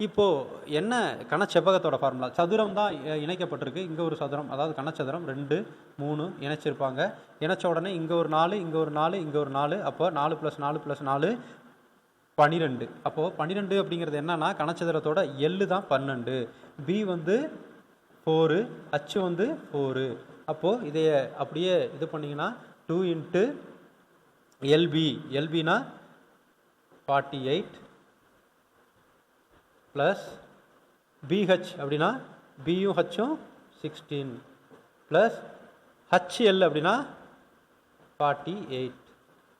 இப்போது என்ன கனச்செவ்வகத்தோட ஃபார்முலா சதுரம் தான் இணைக்கப்பட்டிருக்கு. இங்கே ஒரு சதுரம் அதாவது கனச்சதுரம் 2 3 இணைச்சிருப்பாங்க. இணைச்ச உடனே இங்கே ஒரு 4 இங்கே ஒரு 4 இங்கே ஒரு 4 அப்போ 4 + 4 + 4 12. அப்போது 12 அப்படிங்கிறது என்னன்னா கனச்சதுரத்தோட எல் தான் 12, பி வந்து 4, H வந்து 4. அப்போது இதைய அப்படியே இது பண்ணிங்கன்னா 2 × LBனா 48 ப்ளஸ் BH அப்படின்னா பியும் ஹச்சும் 16 ப்ளஸ் HL அப்படின்னா 48.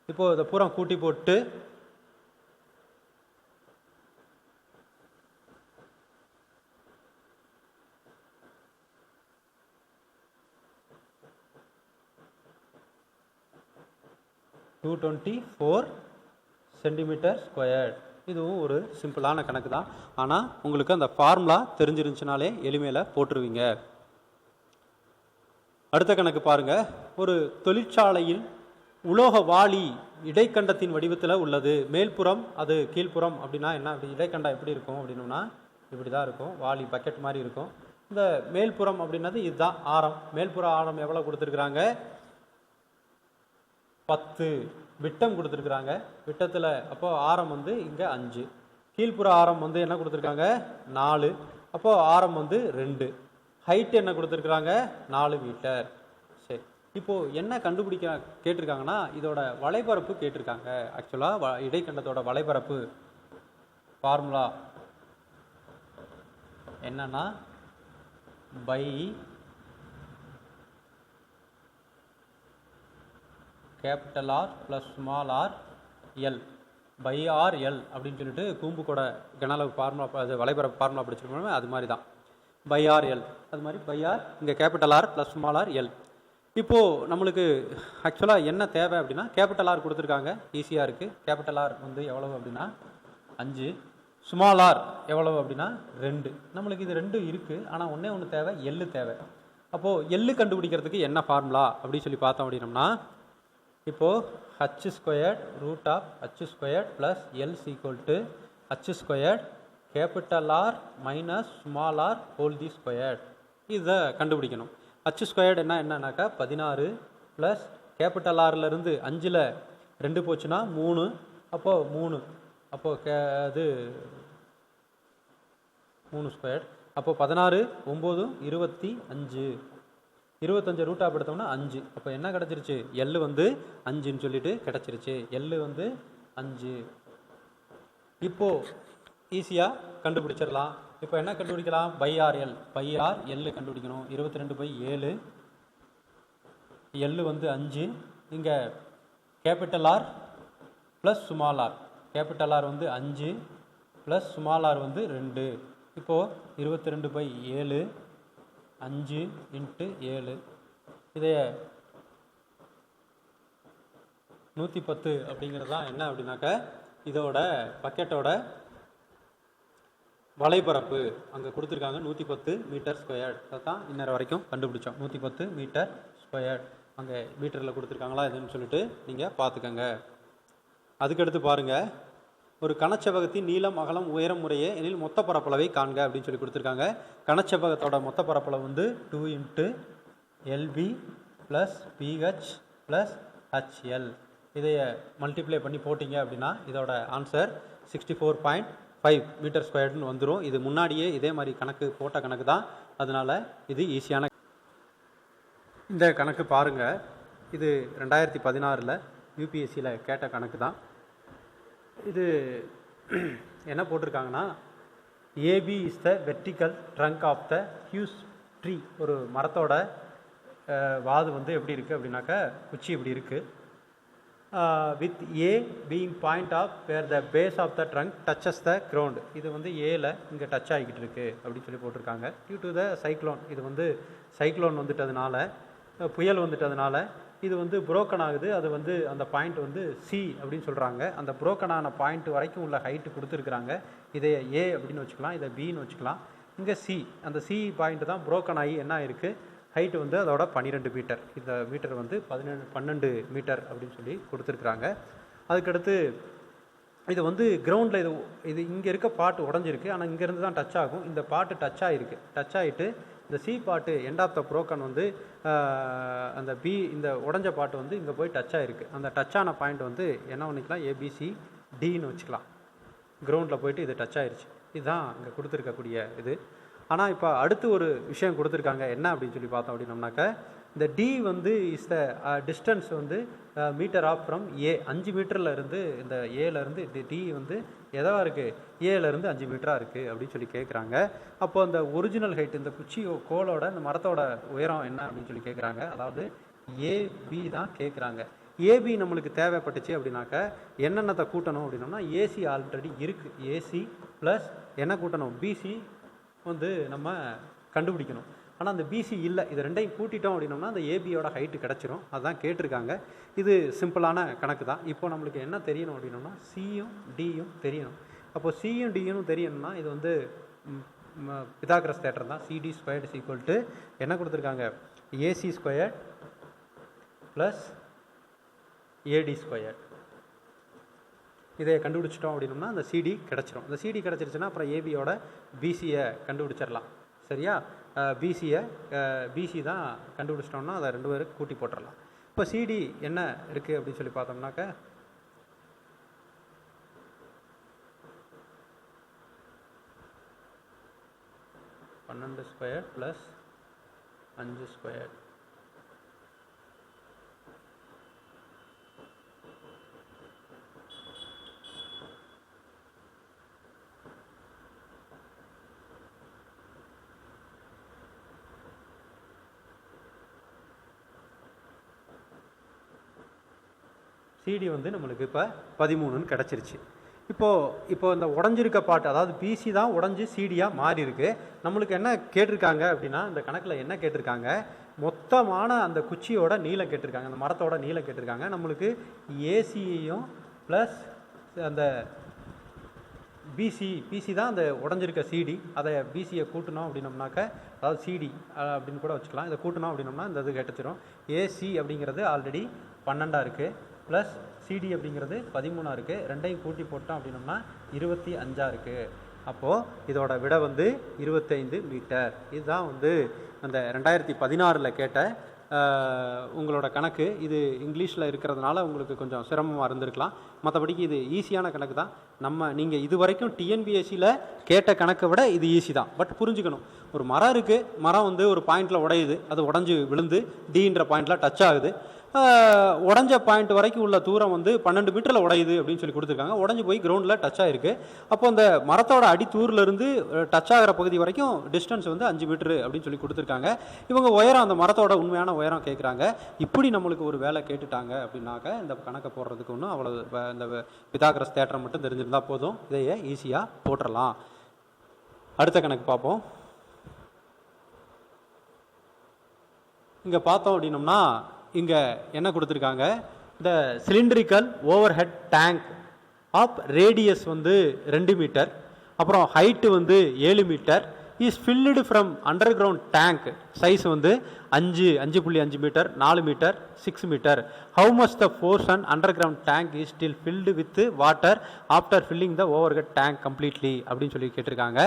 இப்போது இதை பூரா கூட்டி போட்டு (224 சென்டிமீட்டர் ஸ்கொயர்). இதுவும் ஒரு சிம்பிளான கணக்கு தான். ஆனால் உங்களுக்கு அந்த ஃபார்முலா தெரிஞ்சிருந்துச்சுனாலே எளிமையில் போட்டுருவீங்க. அடுத்த கணக்கு பாருங்க. ஒரு தொழிற்சாலையில் உலோக வாளி இடைக்கண்டத்தின் வடிவத்தில் உள்ளது. மேல்புறம் அது கீழ்ப்புறம் அப்படின்னா என்ன, அப்படி இடைக்கண்டம் எப்படி இருக்கும் அப்படின்னா இப்படி தான் இருக்கும், வாளி பக்கெட் மாதிரி இருக்கும். இந்த மேல்புறம் அப்படின்னது இதுதான் ஆரம். மேல்புற ஆரம் எவ்வளோ கொடுத்துருக்குறாங்க? 10 விட்டம் கொடுத்துருக்குறாங்க. விட்டத்தில் அப்போது ஆரம் வந்து இங்கே 5. கீழ்ப்புற ஆரம் வந்து என்ன கொடுத்துருக்காங்க? 4. அப்போது ஆரம் வந்து 2. ஹைட் என்ன கொடுத்துருக்குறாங்க? 4 மீட்டர். சரி, இப்போது என்ன கண்டுபிடிக்க கேட்டிருக்காங்கன்னா இதோட வளைபரப்பு கேட்டிருக்காங்க. ஆக்சுவலாக இடைக்கண்டத்தோட வளைபரப்பு ஃபார்முலா என்னன்னா pi capital R plus small R L pi R L அப்படின்னு சொல்லிட்டு கூம்புக்கோட கனளவு ஃபார்முலா, அது வளைபரப்பு ஃபார்முலா படிச்சிருக்கோமே அது மாதிரி தான், பை ஆர் எல். அது மாதிரி பை ஆர் இங்கே capital R plus small R L. இப்போது நம்மளுக்கு ஆக்சுவலாக என்ன தேவை அப்படின்னா கேபிட்டல் ஆர் கொடுத்துருக்காங்க, ஈஸியாக இருக்குது. கேபிட்டல் ஆர் வந்து எவ்வளவு அப்படின்னா 5, ஸ்மால் ஆர் எவ்வளவு அப்படின்னா 2. நம்மளுக்கு இது 2 இருக்குது, ஆனால் ஒன்றே ஒன்று தேவை, எள்ளு தேவை. அப்போது எள்ளு கண்டுபிடிக்கிறதுக்கு என்ன ஃபார்முலா அப்படின்னு சொல்லி பார்த்தோம் அப்படின்னம்னா இப்போது h squared root of h squared plus L equal to h squared capital R minus small R whole the squared. இதை கண்டுபிடிக்கணும். h ஸ்கொயர்ட் என்னன்னாக்கா 16 ப்ளஸ் கேபிட்டல் ஆர்லேருந்து 5ல் 2 போச்சுன்னா 3, அப்போது 3, அப்போது அது 3 ஸ்கொயர், அப்போது 16 9 25, 25 ரூட் ஆஃப் எடுத்தோம்னா 5. அப்போ என்ன கிடச்சிருச்சு? எல் வந்து 5ன்னு சொல்லிட்டு கிடச்சிருச்சு. எல் வந்து 5. இப்போது ஈஸியாக கண்டுபிடிச்சிடலாம். இப்போ என்ன கண்டுபிடிக்கலாம்? Pi R L, pi R L கண்டுபிடிக்கணும். 22/7, எல் வந்து 5. இங்கே capital R plus small R, capital R வந்து 5 ப்ளஸ் ஸ்மால் ஆர் வந்து 2. இப்போது 22/7 5 × 7, இதைய 110 அப்படிங்கிறது தான் என்ன அப்படின்னாக்கா இதோட பக்கெட்டோட வளைபரப்பு. அங்கே கொடுத்துருக்காங்க 110 மீட்டர் ஸ்கொயர். அதை தான் இன்னொரு வரைக்கும் கண்டுபிடிச்சோம். 110 மீட்டர் ஸ்கொயர் அங்கே மீட்டரில் கொடுத்துருக்காங்களா இதுன்னு சொல்லிட்டு நீங்கள் பார்த்துக்கோங்க. அதுக்கடுத்து பாருங்கள், ஒரு கனச்செவ்வகத்தின் நீளம் அகலம் உயரம் முறையே எனில் மொத்த பரப்பளவை காண்க அப்படின்னு சொல்லி கொடுத்துருக்காங்க. கனச்செவ்வகத்தோட மொத்த பரப்பளவு வந்து 2 × LB plus PH plus HL. இதைய மல்டிப்ளை பண்ணி போட்டிங்க அப்படின்னா இதோட ஆன்சர் 64.5 மீட்டர் ஸ்கொயர்டுன்னு வந்துடும். இது முன்னாடியே இதே மாதிரி கணக்கு போட்ட கணக்கு தான், அதனால் இது ஈஸியான இந்த கணக்கு பாருங்கள். இது 2016 யூபிஎஸ்சியில் கேட்ட கணக்கு தான். இது என்ன போட்டிருக்காங்கன்னா AB is the vertical trunk of the huge tree. ஒரு மரத்தோட வாது வந்து எப்படி இருக்குது அப்படின்னாக்கா குச்சி இப்படி இருக்குது. With A being point of where the base of the trunk touches the ground. இது வந்து ஏல இங்கே டச் ஆகிக்கிட்டு இருக்குது அப்படின்னு சொல்லி போட்டிருக்காங்க. டியூ டு த சைக்ளோன், இது வந்து சைக்ளோன் வந்துட்டதுனால, புயல் வந்துட்டதுனால இது வந்து புரோக்கன் ஆகுது. அது வந்து அந்த பாயிண்ட் வந்து சி அப்படின்னு சொல்கிறாங்க. அந்த புரோக்கனான பாயிண்ட் வரைக்கும் உள்ள ஹைட்டு கொடுத்துருக்குறாங்க. இதை ஏ அப்படின்னு வச்சுக்கலாம், இதை பின்னு வச்சுக்கலாம். இங்கே சி, அந்த சி பாயிண்ட் தான் புரோக்கன் ஆகி என்ன இருக்குது, ஹைட்டு வந்து அதோட 12 மீட்டர். இந்த மீட்டர் வந்து 12 மீட்டர் அப்படின்னு சொல்லி கொடுத்துருக்குறாங்க. அதுக்கடுத்து இது வந்து கிரவுண்டில் இது இங்கே இருக்க பாட்டு உடஞ்சிருக்கு, ஆனால் இங்கேருந்து தான் டச் ஆகும். இந்த பாட்டு டச் ஆகிருக்கு. டச் ஆகிட்டு இந்த சி பாட்டு எண்ட் ஆஃப் த புரோக்கன் வந்து அந்த பி, இந்த உடஞ்ச பாட்டு வந்து இங்கே போய் டச் ஆகிருக்கு. அந்த டச் ஆன பாயிண்ட் வந்து என்ன பண்ணிக்கலாம், ஏபிசி டின்னு வச்சுக்கலாம். கிரவுண்டில் போயிட்டு இது டச் ஆகிருச்சு. இதுதான் இங்கே கொடுத்துருக்கக்கூடிய இது. ஆனால் இப்போ அடுத்து ஒரு விஷயம் கொடுத்துருக்காங்க. என்ன அப்படின்னு சொல்லி பார்த்தோம் அப்படின்னோம்னாக்க இந்த டி வந்து இஸ் த டிஸ்டன்ஸ் வந்து மீட்டர் ஆஃப் ஃப்ரம் ஏ. 5 மீட்டரில் இருந்து இந்த ஏலேருந்து டி வந்து எதவாக இருக்குது, ஏலேருந்து 5 மீட்டராக இருக்குது அப்படின்னு சொல்லி கேட்குறாங்க. அப்போது அந்த ஒரிஜினல் ஹைட், இந்த குச்சி கோலோட இந்த மரத்தோட உயரம் என்ன அப்படின்னு சொல்லி கேட்குறாங்க. அதாவது ஏபி தான் கேட்குறாங்க. ஏபி நம்மளுக்கு தேவைப்பட்டுச்சு அப்படின்னாக்க என்னென்னத்தை கூட்டணும் அப்படின்னோம்னா ஏசி ஆல்ரெடி இருக்குது. ஏசி ப்ளஸ் என்ன கூட்டணும், பிசி வந்து நம்ம கண்டுபிடிக்கணும். ஆனால் அந்த பிசி இல்லை. இது ரெண்டையும் கூட்டிட்டோம் அப்படின்னோம்னா அந்த ஏபியோட ஹைட்டு கிடச்சிரும். அதுதான் கேட்டிருக்காங்க. இது சிம்பிளான கணக்கு தான். இப்போ நம்மளுக்கு என்ன தெரியணும் அப்படின்னோம்னா சியும் டியும் தெரியணும். அப்போது சியும் டியும் தெரியணும்னா இது வந்து பிதாகரஸ் தேற்றம் தான். CD squared is equal to என்ன கொடுத்துருக்காங்க, AC square plus AD square. இதை கண்டுபிடிச்சிட்டோம் அப்படின்னோம்னா அந்த சிடி கிடச்சிரும். இந்த சிடி கிடச்சிருச்சுன்னா அப்புறம் ஏபியோட பிசியை கண்டுபிடிச்சிடலாம். சரியா? பிசி தான் கண்டுபிடிச்சிட்டோம்னா அதை 2 பேருக்கு கூட்டி போட்டுடலாம். இப்போ சிடி என்ன இருக்குது அப்படின்னு சொல்லி பார்த்தோம்னாக்க 12 ஸ்கொயர் ப்ளஸ் 5 ஸ்கொயர். சிடி வந்து நம்மளுக்கு இப்போ 13ன்னு கிடச்சிருச்சு. இப்போது இந்த உடஞ்சிருக்க பாட்டு, அதாவது பிசி தான் உடஞ்சி சிடியாக மாறி இருக்கு. நம்மளுக்கு என்ன கேட்டிருக்காங்க அப்படின்னா, இந்த கணக்கில் என்ன கேட்டிருக்காங்க, மொத்தமான அந்த குச்சியோட நீளம் கேட்டிருக்காங்க, அந்த மரத்தோட நீளம் கேட்டிருக்காங்க. நம்மளுக்கு ஏசியையும் ப்ளஸ் அந்த பிசி தான் அந்த உடஞ்சிருக்க சிடி, அதை பிசியை கூட்டணும் அப்படின்னோம்னாக்க, அதாவது சிடி அப்படின்னு கூட வச்சுக்கலாம், இதை கூட்டணும் அப்படின்னோம்னா இந்த இது கிடச்சிரும். ஏசி அப்படிங்கிறது ஆல்ரெடி 12 இருக்குது, ப்ளஸ் சிடி அப்படிங்கிறது 13 இருக்குது. ரெண்டையும் கூட்டி போட்டோம் அப்படின்னோம்னா 25 இருக்குது. அப்போது இதோட விடை வந்து 25 மீட்டர். இதுதான் வந்து அந்த 2016 கேட்ட உங்களோட கணக்கு. இது இங்கிலீஷில் இருக்கிறதுனால உங்களுக்கு கொஞ்சம் சிரமமாக இருந்திருக்கலாம். மற்றபடிக்கு இது ஈஸியான கணக்கு தான். நீங்கள் இது வரைக்கும் டிஎன்பிஎஸ்சியில் கேட்ட கணக்கை விட இது ஈஸி தான். பட் புரிஞ்சுக்கணும், ஒரு மரம் இருக்குது, மரம் வந்து ஒரு பாயிண்டில் உடையுது, அது உடஞ்சி விழுந்து டின்ற பாயிண்டில் டச் ஆகுது. உடஞ்ச பாயிண்ட் வரைக்கும் உள்ள தூரம் வந்து 12 மீட்டரில் உடையுது அப்படின்னு சொல்லி கொடுத்துருக்காங்க. உடஞ்சி போய் கிரவுண்டில் டச் ஆகிருக்கு. அப்போ அந்த மரத்தோட அடித்தூர்லேருந்து டச் ஆகிற பகுதி வரைக்கும் டிஸ்டன்ஸ் வந்து 5 மீட்டரு அப்படின்னு சொல்லி கொடுத்துருக்காங்க. இவங்க உயரம், அந்த மரத்தோட உண்மையான உயரம் கேட்குறாங்க. இப்படி நம்மளுக்கு ஒரு வேலை கேட்டுட்டாங்க அப்படின்னாக்க இந்த கணக்கை போடுறதுக்கு ஒன்றும் அவ்வளோ, இந்த பிதாகரஸ் தேற்றம் மட்டும் தெரிஞ்சிருந்தால் போதும், இதையே ஈஸியாக போட்டுடலாம். அடுத்த கணக்கு பார்ப்போம். இங்கே பார்த்தோம் அப்படின்னோம்னா இங்கே என்ன கொடுத்துருக்காங்க, இந்த cylindrical over head tank of radius வந்து 2 மீட்டர், அப்புறம் ஹைட்டு வந்து 7 metre, is filled from under ground tank, size வந்து 5.5 metre, 4 metre, 6 metre. How much the portion under ground tank is still filled with water after filling the over head tank completely அப்படின்னு சொல்லி கேட்டிருக்காங்க.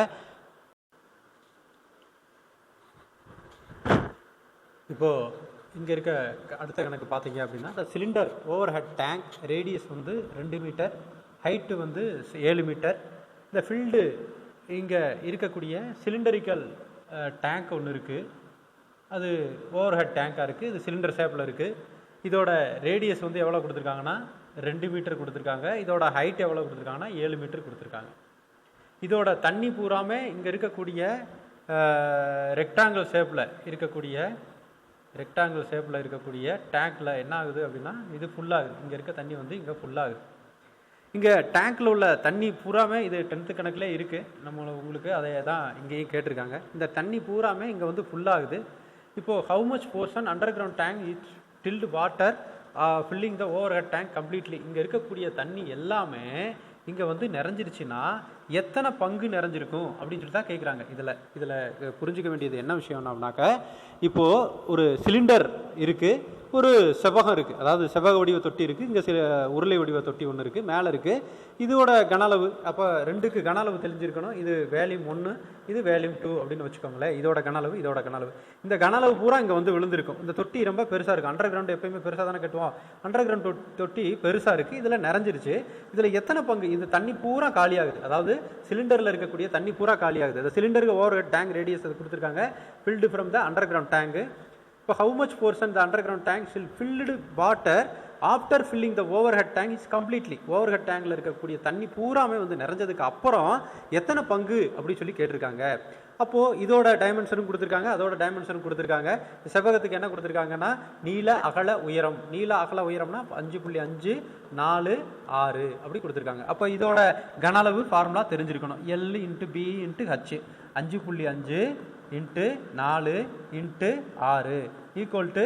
இப்போது இங்கே இருக்க அடுத்த கணக்கு பார்த்தீங்க அப்படின்னா, இந்த cylinder over head tank radius வந்து 2 மீட்டர், ஹைட்டு வந்து 7 மீட்டர். இந்த ஃபீல்டு இங்கே இருக்கக்கூடிய சிலிண்டரிக்கல் டேங்க் ஒன்று இருக்குது, அது ஓவர் ஹெட் டேங்காக இருக்குது, இது சிலிண்டர் ஷேப்பில் இருக்குது. இதோட ரேடியஸ் வந்து எவ்வளோ கொடுத்துருக்காங்கன்னா 2 மீட்டர் கொடுத்துருக்காங்க. இதோட ஹைட் எவ்வளோ கொடுத்துருக்காங்கன்னா 7 மீட்டர் கொடுத்துருக்காங்க. இதோட தண்ணி பூராமே இங்கே இருக்கக்கூடிய ரெக்டாங்கிள் ஷேப்பில் இருக்கக்கூடிய டேங்க்கில் என்ன ஆகுது அப்படின்னா, இது ஃபுல்லாகுது. இங்கே இருக்க தண்ணி வந்து இங்கே ஃபுல்லாகுது. இங்கே டேங்க்கில் உள்ள தண்ணி பூராமே, இது 10th கணக்கில் இருக்குது உங்களுக்கு, அதை தான் இங்கேயும் கேட்டிருக்காங்க. இந்த தண்ணி பூராமே இங்கே வந்து ஃபுல்லாகுது. இப்போது how much portion under ground tank it tilt water filling the over head tank completely. இங்கே இருக்கக்கூடிய தண்ணி எல்லாமே இங்கே வந்து நிறைஞ்சிருச்சுன்னா எத்தனை பங்கு நிறைஞ்சிருக்கும் அப்படின்னு சொல்லி தான் கேட்குறாங்க. இதில் புரிஞ்சிக்க வேண்டியது என்ன விஷயம்னாக்க, இப்போது ஒரு சிலிண்டர் இருக்குது, ஒரு செவ்வகம் இருக்குது, அதாவது செவ்வக வடிவ தொட்டி இருக்குது, இங்கே சில உருளை வடிவ தொட்டி ஒன்று இருக்குது, மேலே இருக்குது. இதோட கன அளவு, அப்போ 2க்கு கன அளவு தெரிஞ்சிருக்கணும். இது வேல்யூம் 1, இது வேல்யூம் 2 அப்படின்னு வச்சுக்கோங்களேன். இதோட கன அளவு, இதோட கன அளவு, இந்த கன அளவு பூரா இங்கே வந்து விழுந்திருக்கும். இந்த தொட்டி ரொம்ப பெருசாக இருக்குது. அண்டர் கிரவுண்ட் எப்பயுமே பெருசாக தானே கட்டுவோம். அண்டர் கிரவுண்ட் தொட்டி பெருசாக இருக்குது. இதில் நிறைஞ்சிருச்சு. இதில் எத்தனை பங்கு, இந்த தண்ணி பூரா காலியாகுது, அதாவது சிலிண்டரில் இருக்கக்கூடிய தண்ணி பூரா காலியாகுது. அந்த சிலிண்டருக்கு ஓவர் ஹெட் டேங்க் ரேடியஸ் அது கொடுத்துருக்காங்க, filled from the under ground tank. இப்போ how much portion the under ground tank will filled water after filling the over head tank is completely. Over head டேங்கில் இருக்கக்கூடிய தண்ணி பூராமே வந்து நிறைஞ்சதுக்கு அப்புறம் எத்தனை பங்கு அப்படின்னு சொல்லி கேட்டிருக்காங்க. அப்போது இதோட டைமென்ஷனும் கொடுத்துருக்காங்க, அதோட டைமென்ஷனும் கொடுத்துருக்காங்க. செவ்வகத்துக்கு என்ன கொடுத்துருக்காங்கன்னா நீள அகல உயரம். நீள அகல உயரம்னா 5.5 4 6 அப்படி கொடுத்துருக்காங்க. அப்போ இதோட கன அளவு ஃபார்முலா தெரிஞ்சிருக்கணும். L × B × H 5.5 × 4 × 6 equal to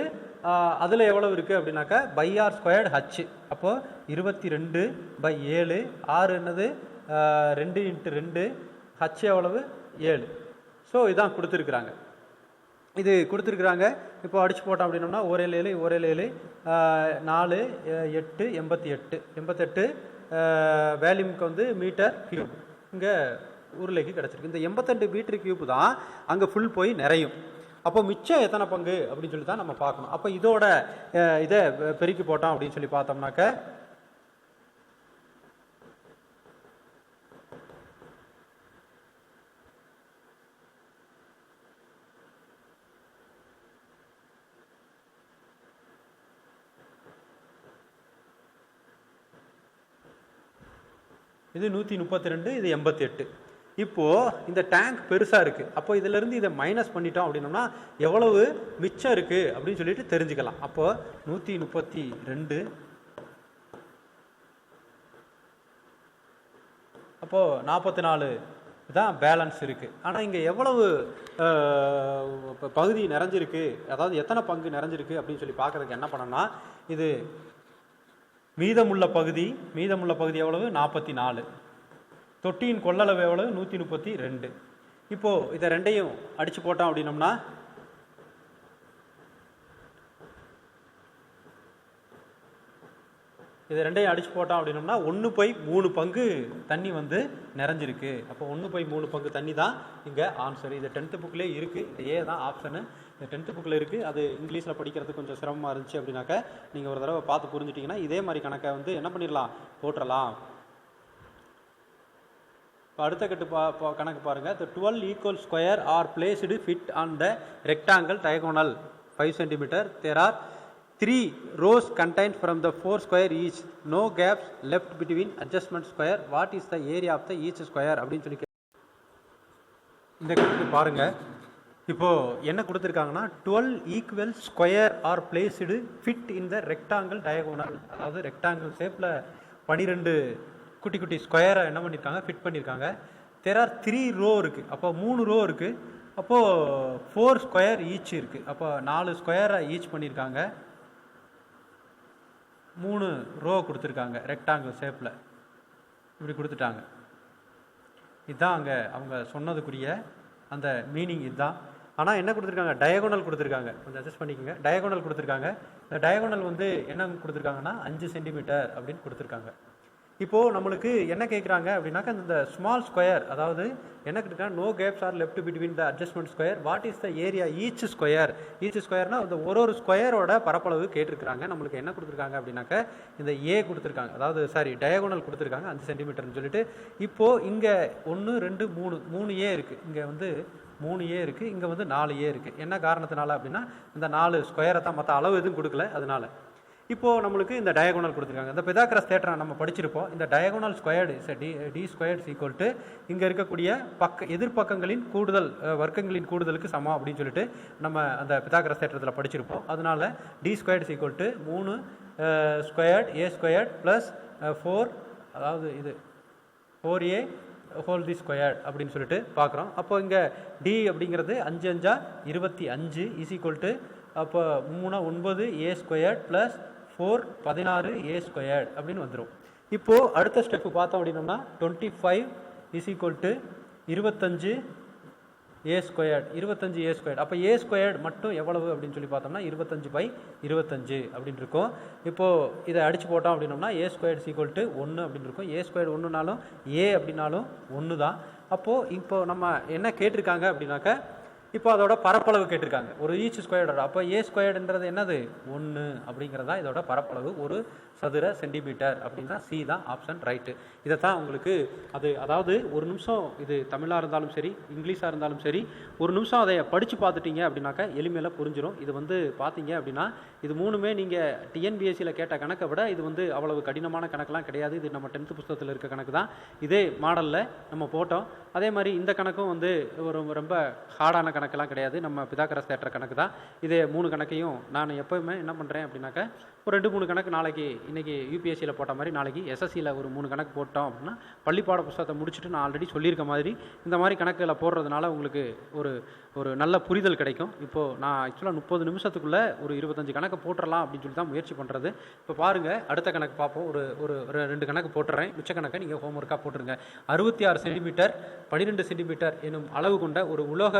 அதில் எவ்வளவு இருக்குது அப்படின்னாக்கா πr²h. அப்போது 22/7. 6 என்னது 2 × 2, h எவ்வளவு 7. ஸோ இதான் கொடுத்துருக்குறாங்க. இது கொடுத்துருக்குறாங்க. இப்போ அடிச்சு போட்டோம் அப்படின்னோம்னா 1 7 4 8 88 வேல்யூமுக்கு வந்து மீட்டர் கியூப் இங்கே உருளைக்கு கிடச்சிருக்கு. இந்த 82 மீட்டர் கியூப் தான் அங்கே ஃபுல் போய் நிறையும். அப்போ மிச்சம் எத்தனை பங்கு அப்படின்னு சொல்லி தான் நம்ம பார்க்கணும். அப்போ இதோட இதை பெருக்கி போட்டோம் அப்படின்னு சொல்லி பார்த்தோம்னாக்க இது 132, இது 88. இப்போது இந்த டேங்க் பெருசாக இருக்குது. அப்போ இதிலேருந்து இதை மைனஸ் பண்ணிட்டோம் அப்படின்னோம்னா எவ்வளவு மிச்சம் இருக்குது அப்படின்னு சொல்லிட்டு தெரிஞ்சுக்கலாம். அப்போது 132, அப்போது 44 தான் பேலன்ஸ் இருக்குது. ஆனால் இங்கே எவ்வளவு பகுதி நிறைஞ்சிருக்கு, அதாவது எத்தனை பங்கு நிறைஞ்சிருக்கு அப்படின்னு சொல்லி பார்க்குறதுக்கு என்ன பண்ணோம்னா, இது மீதமுள்ள பகுதி எவ்வளவு 44, தொட்டியின் கொள்ளளவு எவ்வளவு 132. இப்போது இதை ரெண்டையும் அடித்து போட்டோம் அப்படின்னோம்னா இதை ரெண்டையும் அடித்து போட்டோம் அப்படின்னோம்னா 1/3 பங்கு தண்ணி வந்து நிறைஞ்சிருக்கு. அப்போ 1/3 பங்கு தண்ணி தான் இங்கே ஆன்சர். இது 10th புக்கிலே இருக்குது. இது ஏ தான் ஆப்ஷனு. இந்த 10th புக்கில் இருக்குது. அது இங்கிலீஷில் படிக்கிறது கொஞ்சம் சிரமமாக இருந்துச்சு அப்படின்னாக்கா நீங்கள் ஒரு தடவை பார்த்து புரிஞ்சுட்டிங்கன்னா இதே மாதிரி கணக்கை வந்து என்ன பண்ணிடலாம், போட்டுடலாம். இப்போ அடுத்த கணக்கு பாருங்கள். The 12 equal square are placed fit on the rectangle diagonal 5 cm. There are 3 rows contained from the 4 square each. No gaps left between adjustment square. What is the area of the each square அப்படின்னு சொல்லி இந்த கணக்கு பாருங்கள். இப்போது என்ன கொடுத்துருக்காங்கன்னா 12 equal square are placed fit in the rectangle diagonal. அதாவது rectangle ஷேப்பில் 12 குட்டி குட்டி ஸ்கொயரை என்ன பண்ணியிருக்காங்க, ஃபிட் பண்ணியிருக்காங்க. தேர் ஆர் 3 ரோ இருக்குது. அப்போ 3 ரோ இருக்குது. அப்போது 4 ஸ்கொயர் ஈச் இருக்குது. அப்போ 4 ஸ்கொயரை ஈச் பண்ணியிருக்காங்க. 3 ரோ கொடுத்துருக்காங்க ரெக்டாங்கிள் ஷேப்பில் இப்படி கொடுத்துட்டாங்க. இதுதான் அங்கே அவங்க சொன்னதுக்குரிய அந்த மீனிங் இதுதான். ஆனால் என்ன கொடுத்துருக்காங்க, டயகோனல் கொடுத்துருக்காங்க. கொஞ்சம் அட்ஜஸ்ட் பண்ணிக்கோங்க. டயகோனல் கொடுத்துருக்காங்க. இந்த டயகோனல் வந்து என்ன கொடுத்துருக்காங்கன்னா 5 சென்டிமீட்டர் அப்படின்னு கொடுத்துருக்காங்க. இப்போது நம்மளுக்கு என்ன கேட்குறாங்க அப்படின்னாக்கா இந்த ஸ்மால் ஸ்கொயர், அதாவது என்ன கேட்குறாங்க, no gaps are left between the adjustment square. What is the area each square. Each ஸ்கொயர்னால் இந்த ஒரு ஸ்கொயரோட பரப்பளவு கேட்டிருக்கிறாங்க. நம்மளுக்கு என்ன கொடுத்துருக்காங்க அப்படின்னாக்கா இந்த ஏ கொடுத்துருக்காங்க, அதாவது டயகோனல் கொடுத்துருக்காங்க 5 சென்டிமீட்டர்னு சொல்லிட்டு. இப்போது இங்கே 1 2 3 ஏ இருக்குது. இங்கே வந்து 3 ஏ இருக்குது. இங்கே வந்து 4 ஏ இருக்குது. என்ன காரணத்தினால அப்படின்னா இந்த 4 ஸ்கொயரை தான், மற்ற அளவு எதுவும் கொடுக்கல, அதனால. இப்போது நம்மளுக்கு இந்த டயகோனல் கொடுத்துருக்காங்க. இந்த பிதாகரஸ் தேற்றம் நம்ம படிச்சிருப்போம். இந்த diagonal squared D squared equal to இங்கே இருக்கக்கூடிய எதிர்பக்கங்களின் கூடுதல் வர்க்கங்களின் கூடுதலுக்கு சமம் அப்படின்னு சொல்லிட்டு நம்ம அந்த பிதாகரஸ் தேற்றத்தில் படிச்சிருப்போம். அதனால D squared equal to 3 squared A squared plus 4, அதாவது இது 4a ஹோல் தி ஸ்கொயர்ட் அப்படின்னு சொல்லிட்டு பார்க்குறோம். அப்போ இங்கே டி அப்படிங்கிறது 5 5 25 இஸ் ஈக்குவல் டு அப்போ 3 9 ஏ ஸ்கொயர்ட் ப்ளஸ் 4 16 ஏ ஸ்கொயர்ட் அப்படின்னு வந்துடும். இப்போது அடுத்த ஸ்டெப்பு பார்த்தோம் அப்படின்னோம்னா 25 is equal to 25 A squared 25 A squared. அப்போ ஏ ஸ்கொயர்ட் மட்டும் எவ்வளவு அப்படின்னு சொல்லி பார்த்தோம்னா 25/25 அப்படின்னு இருக்கும். இப்போது இதை அடித்து போட்டோம் அப்படின்னோம்னா ஏ ஸ்கொயர்ட் ஈக்குவல் டு 1 அப்படின்னு இருக்கும். ஏ ஸ்கொயர்ட் 1னாலும் ஏ அப்படின்னாலும் 1 தான். அப்போது இப்போ நம்ம என்ன கேட்டிருக்காங்க அப்படின்னாக்கா இப்போ அதோட பரப்பளவு கேட்டிருக்காங்க, ஒரு ஈச் ஸ்கொயர்டோட. அப்போ ஏ ஸ்கொயர்டுன்றது என்னது 1 அப்படிங்கிறதா இதோட பரப்பளவு, ஒரு சதுர சென்டிமீட்டர் அப்படின்னா சி தான் ஆப்ஷன் ரைட்டு. இதை தான் உங்களுக்கு அதாவது ஒரு நிமிஷம் இது தமிழாக இருந்தாலும் சரி இங்கிலீஷாக இருந்தாலும் சரி ஒரு நிமிஷம் அதை படித்து பார்த்துட்டீங்க அப்படின்னாக்கா எளிமையில் புரிஞ்சிடும். இது வந்து பார்த்தீங்க அப்படின்னா இது மூணுமே நீங்கள் டிஎன்பிஎஸ்சியில் கேட்ட கணக்கை விட இது வந்து அவ்வளவு கடினமான கணக்கெலாம் கிடையாது. இது நம்ம 10th புத்தகத்தில் இருக்க கணக்கு தான். இதே மாடலில் நம்ம போட்டோம். அதே மாதிரி இந்த கணக்கும் வந்து ரொம்ப ஹார்டான கணக்கெல்லாம் கிடையாது. நம்ம பிதாகரஸ் தேற்ற கணக்கு தான். இதே 3 கணக்கையும் நான் எப்போவுமே என்ன பண்ணுறேன் அப்படின்னாக்கா ஒரு 2-3 கணக்கு நாளைக்கு இன்றைக்கி யூபிஎஸ்சியில் போட்ட மாதிரி நாளைக்கு எஸ்எஸ்சியில் ஒரு 3 கணக்கு போட்டோம் அப்படின்னா பள்ளிப்பாட புத்தகத்தை முடிச்சுட்டு நான் ஆல்ரெடி சொல்லியிருக்க மாதிரி இந்த மாதிரி கணக்குகளை போடுறதுனால உங்களுக்கு ஒரு நல்ல புரிதல் கிடைக்கும். இப்போது நான் ஆக்சுவலாக 30 நிமிஷத்துக்குள்ளே ஒரு 25 கணக்கு போட்டுடலாம் அப்படின்னு சொல்லி தான் முயற்சி பண்ணுறது. இப்போ பாருங்கள், அடுத்த கணக்கு பார்ப்போம். ஒரு 2 கணக்கு போட்டுறேன். மிச்ச கணக்கை நீங்கள் ஹோம்ஒர்க்காக போட்டுருங்க. 66 சென்டிமீட்டர் 12 சென்டிமீட்டர் எனும் அளவு கொண்ட ஒரு உலோக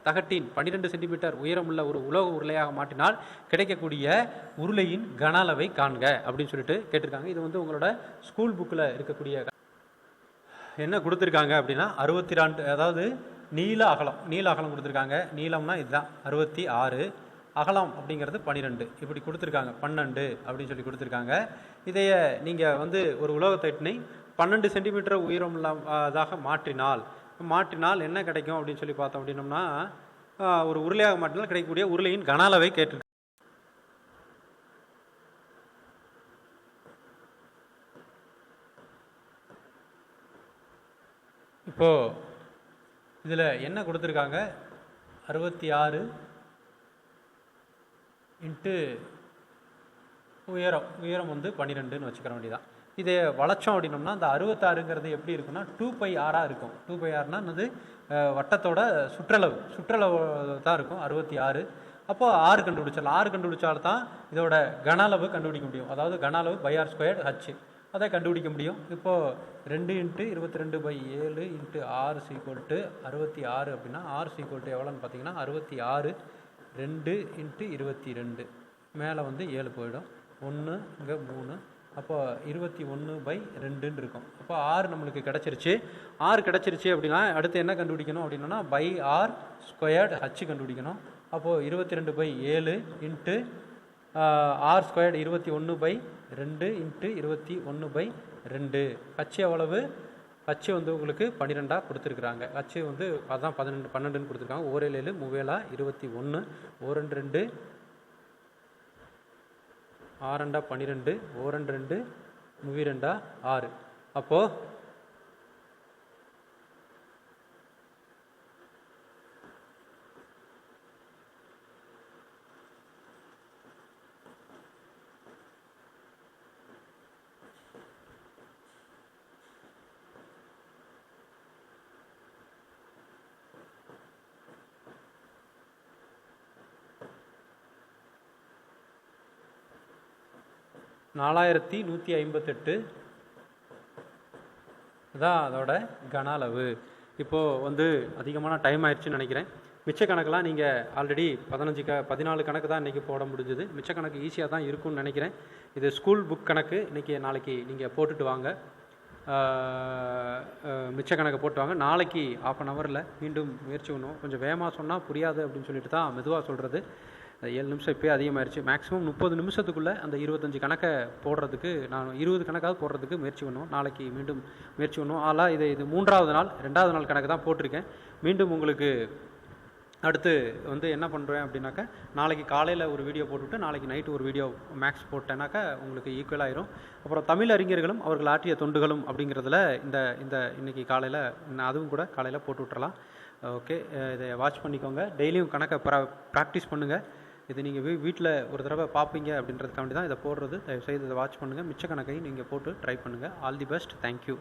தகட்டின் 12 சென்டிமீட்டர் உயரமுள்ள ஒரு உலோக உருளையாக மாற்றினால் கிடைக்கக்கூடிய உருளையின் கன அளவை காண்க அப்படின்னு சொல்லிட்டு கேட்டிருக்காங்க. இது வந்து உங்களோட ஸ்கூல் புக்கில் இருக்கக்கூடிய என்ன கொடுத்துருக்காங்க அப்படின்னா 62, அதாவது நீள அகலம் கொடுத்துருக்காங்க. நீளம்னா இதுதான் 66, அகலம் அப்படிங்கிறது 12, இப்படி கொடுத்துருக்காங்க. 12 அப்படின்னு சொல்லி கொடுத்துருக்காங்க. இதைய நீங்கள் வந்து ஒரு உலோகத்தட்டினை 12 சென்டிமீட்டர் உயரமுள்ளதாக மாற்றினால் என்ன கிடைக்கும் அப்படின்னு சொல்லி பார்த்தோம் அப்படின்னோம்னா, ஒரு உருளையாக மாற்றினால் கிடைக்கக்கூடிய உருளையின் கன அளவை கேட்டிருக்காங்க. இப்போது இதில் என்ன கொடுத்துருக்காங்க, 66 இன்ட்டு உயரம் வந்து 12ன்னு வச்சுக்கிற வேண்டியதான். இதை வளைச்சோம் அப்படின்னோம்னா அந்த 66ங்கிறது எப்படி இருக்குன்னா 2πr இருக்கும். 2πrனா அது வட்டத்தோட சுற்றளவு தான் இருக்கும் 66. அப்போ 6 கண்டுபிடிச்சிடலாம். 6 கண்டுபிடிச்சால்தான் இதோட கன அளவு கண்டுபிடிக்க முடியும். அதாவது கன அளவு πr²h அதை கண்டுபிடிக்க முடியும். இப்போது 2 × 22/7 × r = 66 அப்படின்னா r = எவ்வளோன்னு பார்த்தீங்கன்னா 66, 2 × 22, மேலே வந்து 7 போயிடும், 1 இங்கே 3, அப்போ 21/2ன்னு இருக்கும். அப்போ r நம்மளுக்கு கிடச்சிருச்சு அப்படின்னா அடுத்து என்ன கண்டுபிடிக்கணும் அப்படின்னா πr²h கண்டுபிடிக்கணும். அப்போது 22/7 × r² 21/2 × 21/2. h எவ்வளவு? h வந்து உங்களுக்கு 12 கொடுத்துருக்குறாங்க. h வந்து அதான் 12ன்னு கொடுத்துருக்காங்க. 1 7 3 21, 1 2 6 12, 1 2 3 6. அப்போது 4158 தான் அதோட கன அளவு. இப்போது வந்து அதிகமான டைம் ஆயிடுச்சுன்னு நினைக்கிறேன். மிச்ச கணக்கெலாம் நீங்கள் ஆல்ரெடி 14 கணக்கு தான் இன்றைக்கி போட முடிஞ்சுது. மிச்ச கணக்கு ஈஸியாக தான் இருக்கும்னு நினைக்கிறேன். இது ஸ்கூல் புக் கணக்கு. நாளைக்கு நீங்கள் போட்டுட்டு வாங்க, மிச்ச கணக்கை போட்டு வாங்க. நாளைக்கு 1/2 ஹவரில் மீண்டும் முயற்சி பண்ணுவோம். கொஞ்சம் வேகமாக சொன்னால் புரியாது அப்படின்னு சொல்லிட்டு தான் மெதுவாக சொல்கிறது. 7 நிமிஷம் இப்போயே அதிகமாகிடுச்சு. மேக்ஸிமம் 30 நிமிஷத்துக்குள்ளே அந்த 25 கணக்கை போடுறதுக்கு நான் 20 கணக்காவது போடுறதுக்கு முயற்சி பண்ணுவோம். நாளைக்கு மீண்டும் முயற்சி பண்ணுவோம். ஆனால் இது 3வது நாள், 2வது நாள் கணக்கு தான் போட்டிருக்கேன். மீண்டும் உங்களுக்கு அடுத்து வந்து என்ன பண்ணுறேன் அப்படின்னாக்கா, நாளைக்கு காலையில் ஒரு வீடியோ போட்டுவிட்டு நாளைக்கு நைட்டு ஒரு வீடியோ மேக்ஸ் போட்டேன்னாக்கா உங்களுக்கு ஈக்குவல் ஆயிரும். அப்புறம் தமிழ் அறிஞர்களும் அவர்கள் ஆற்றிய தொண்டுகளும் அப்படிங்கிறதுல இந்த இன்றைக்கி காலையில் அதுவும் கூட காலையில் போட்டு விட்றலாம். ஓகே, இதை வாட்ச் பண்ணிக்கோங்க. டெய்லியும் கணக்கை ப்ராக்டிஸ் பண்ணுங்கள். இது நீங்கள் வீட்டில் ஒரு தடவை பார்ப்பீங்க அப்படின்றதுக்காண்டி தான் இதை போடுறது. தயவுசெய்து இதை வாட்ச் பண்ணுங்கள். மிச்ச கணக்கையும் நீங்கள் போட்டு ட்ரை பண்ணுங்கள். All the best. தேங்க்யூ.